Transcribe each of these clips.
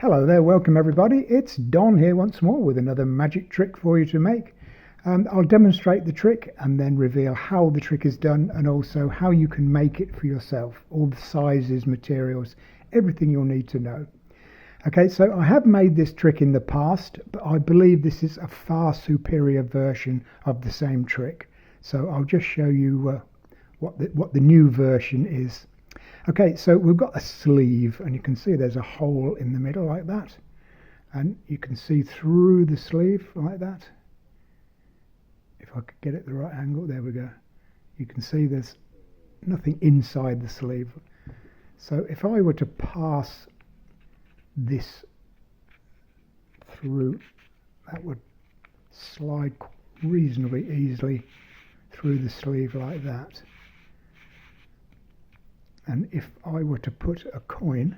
Hello there, welcome everybody. It's Don here once more with another magic trick for you to make. I'll demonstrate the trick and then reveal how the trick is done and also how you can make it for yourself. All the sizes, materials, everything you'll need to know. Okay, so I have made this trick in the past, but I believe this is a far superior version of the same trick. So I'll just show you what the new version is. Okay, so we've got a sleeve and you can see there's a hole in the middle like that, and you can see through the sleeve like that. If I could get it the right angle, there we go. You can see there's nothing inside the sleeve. So if I were to pass this through, that would slide reasonably easily through the sleeve like that. And if I were to put a coin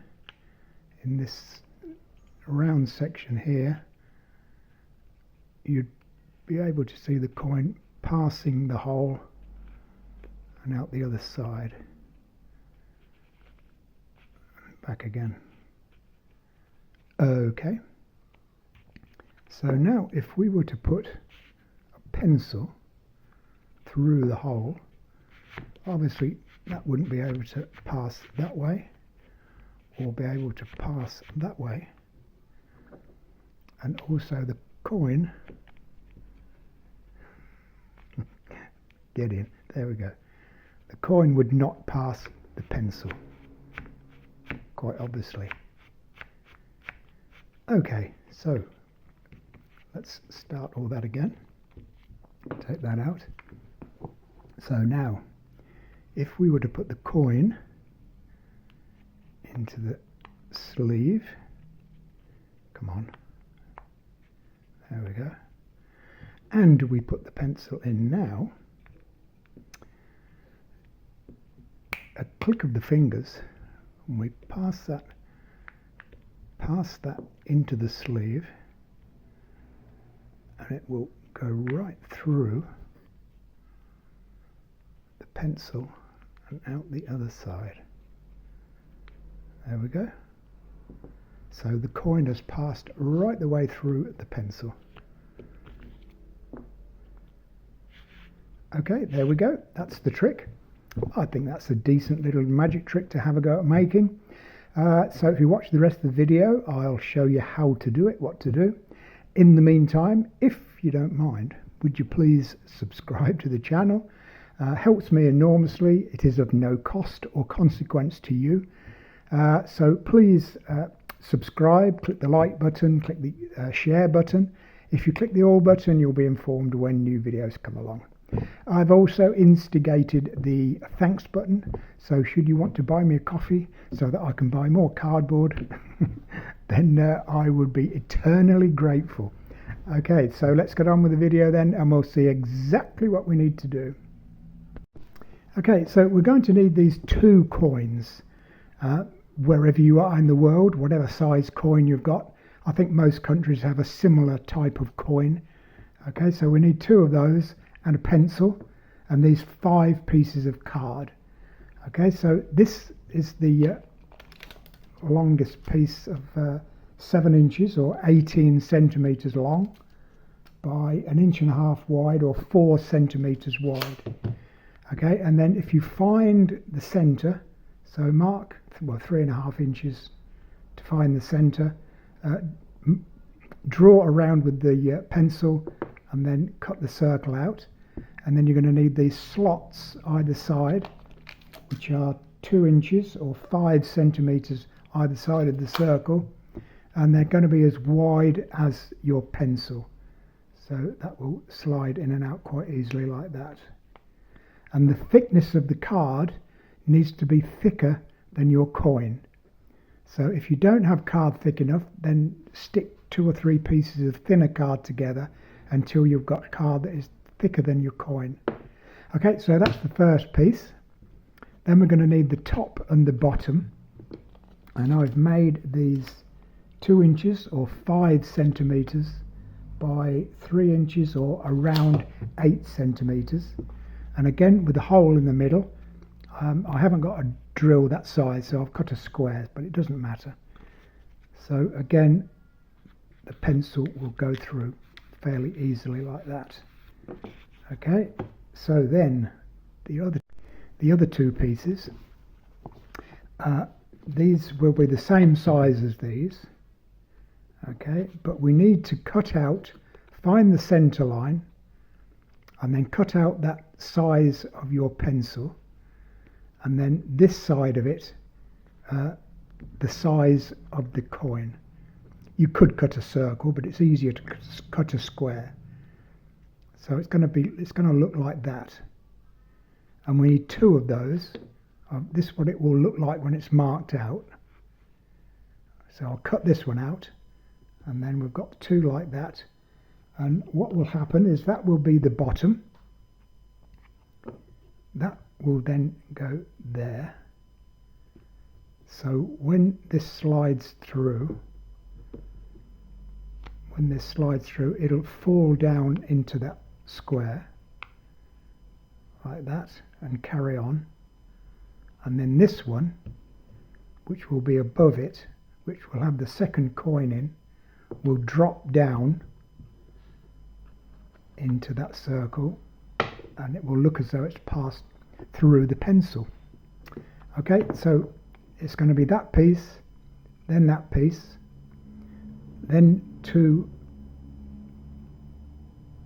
in this round section here, you'd be able to see the coin passing the hole and out the other side. Back again. Okay. So now if we were to put a pencil through the hole, obviously that wouldn't be able to pass that way or be able to pass that way, and also the coin get in, there we go, the coin would not pass the pencil, quite obviously. Okay, so let's start all that again, take that out. So now if we were to put the coin into the sleeve, come on, there we go, and we put the pencil in now, a click of the fingers, and we pass that into the sleeve, and it will go right through the pencil and out the other side. There we go. So the coin has passed right the way through the pencil. Okay, there we go. That's the trick. I think that's a decent little magic trick to have a go at making. So if you watch the rest of the video, I'll show you how to do it, what to do. In the meantime, if you don't mind, would you please subscribe to the channel? Helps me enormously. It is of no cost or consequence to you. So please subscribe, click the like button, click the share button. If you click the all button, you'll be informed when new videos come along. I've also instigated the thanks button, so should you want to buy me a coffee so that I can buy more cardboard, then I would be eternally grateful. Okay, so let's get on with the video then, and we'll see exactly what we need to do. Okay, so we're going to need these two coins, wherever you are in the world, whatever size coin you've got. I think most countries have a similar type of coin. Okay, so we need two of those and a pencil and these 5 pieces of card. Okay, so this is the longest piece of 7 inches or 18 centimeters long by 1.5 inches wide or 4 centimeters wide. Okay, and then if you find the center, so mark 3.5 inches to find the center, draw around with the pencil and then cut the circle out, and then you're going to need these slots either side, which are 2 inches or 5 centimeters either side of the circle, and they're going to be as wide as your pencil, so that will slide in and out quite easily like that. And the thickness of the card needs to be thicker than your coin. So if you don't have card thick enough, then stick 2 or 3 pieces of thinner card together until you've got a card that is thicker than your coin. Okay, so that's the first piece. Then we're going to need the top and the bottom, and I've made these 2 inches or 5 centimeters by 3 inches or around 8 centimeters. And again with a hole in the middle. I haven't got a drill that size, so I've cut a square, but it doesn't matter. So So again, the pencil will go through fairly easily like that. Okay, so then the other two pieces, these will be the same size as these. Okay, but we need to cut out, find the center line, and then cut out that size of your pencil, and then this side of it, the size of the coin. You could cut a circle, but it's easier to cut a square. So it's going to look like that, and we need two of those. This is what it will look like when it's marked out. So I'll cut this one out, and then we've got two like that. And what will happen is that will be the bottom. That will then go there. So when this slides through, it'll fall down into that square like that and carry on. And then this one, which will be above it, which will have the second coin in, will drop down into that circle, and it will look as though it's passed through the pencil. Okay, so it's going to be that piece, then that piece, then two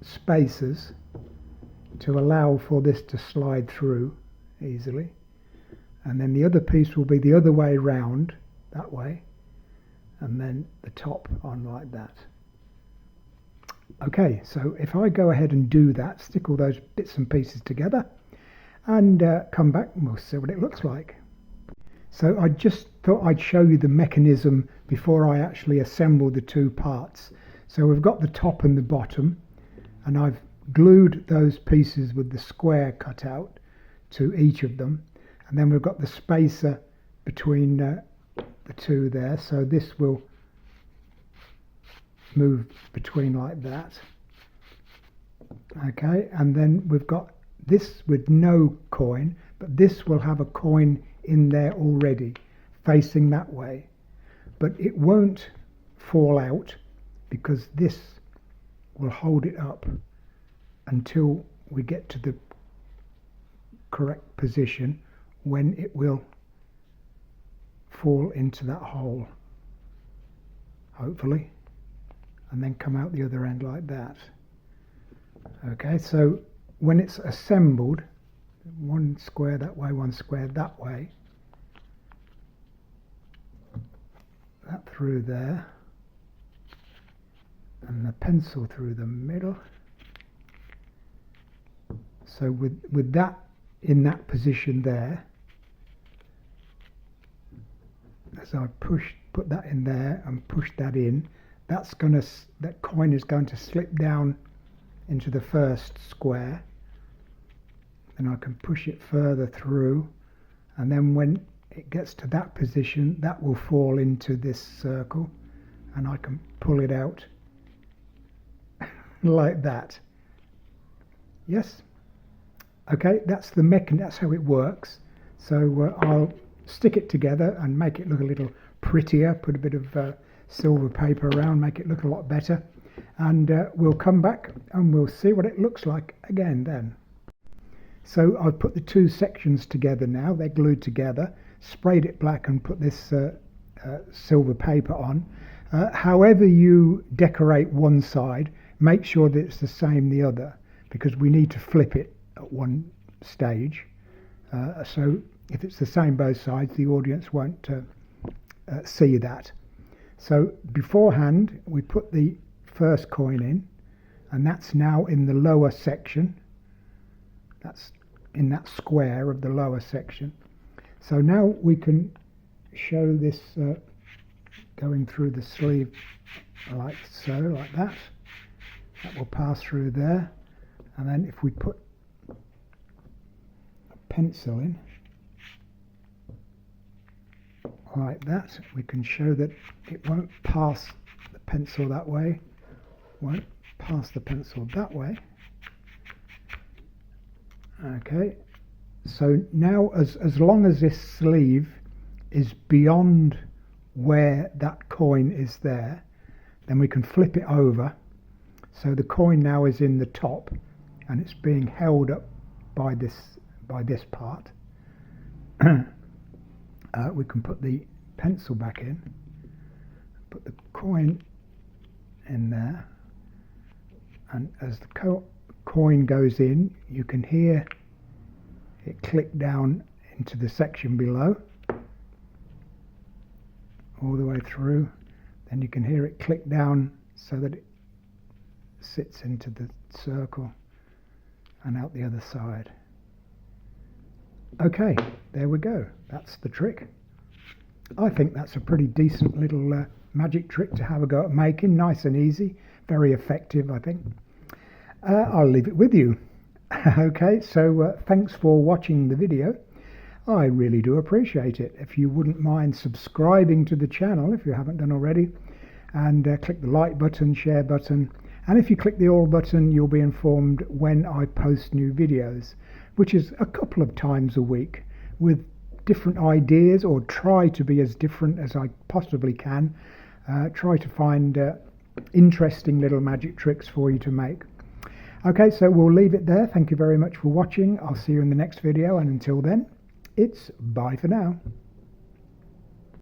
spacers to allow for this to slide through easily, and then the other piece will be the other way round, that way, and then the top on like that. Okay, so if I go ahead and do that, stick all those bits and pieces together, and come back and we'll see what it looks like. So I just thought I'd show you the mechanism before I actually assemble the two parts. So we've got the top and the bottom, and I've glued those pieces with the square cut out to each of them, and then we've got the spacer between the two there, so this will move between like that. Okay, and then we've got this with no coin, but this will have a coin in there already facing that way, but it won't fall out because this will hold it up until we get to the correct position when it will fall into that hole, hopefully, and then come out the other end like that. Okay, so when it's assembled, one square that way, one square that way, that through there, and the pencil through the middle. So with that in that position there, as I put that in there and push that in, that coin is going to slip down into the first square, and I can push it further through, and then when it gets to that position, that will fall into this circle, and I can pull it out like that. Yes? Okay, that's the mechanism, that's how it works. So I'll stick it together and make it look a little prettier, put a bit of silver paper around, make it look a lot better, and we'll come back and we'll see what it looks like again then. So I've put the two sections together now, they're glued together, sprayed it black and put this silver paper on. However you decorate one side, make sure that it's the same the other, because we need to flip it at one stage. So if it's the same both sides, the audience won't see that. So beforehand we put the first coin in, and that's now in the lower section. That's in that square of the lower section. So now we can show this going through the sleeve like so, like that. That will pass through there, and then if we put a pencil in like that, we can show that it won't pass the pencil that way, won't pass the pencil that way. Okay, so now as long as this sleeve is beyond where that coin is there, then we can flip it over. So the coin now is in the top and it's being held up by this part. We can put the pencil back in, put the coin in there, and as the coin goes in, you can hear it click down into the section below, all the way through. Then you can hear it click down so that it sits into the circle and out the other side. Okay, there we go. That's the trick. I think that's a pretty decent little magic trick to have a go at making. Nice and easy, very effective, I think. I'll leave it with you. Okay, so thanks for watching the video. I really do appreciate it. If you wouldn't mind subscribing to the channel if you haven't done already, and click the like button, share button, and if you click the all button, you'll be informed when I post new videos, which is a couple of times a week, with different ideas, or try to be as different as I possibly can. Try to find interesting little magic tricks for you to make. Okay, so we'll leave it there. Thank you very much for watching. I'll see you in the next video, and until then, it's bye for now.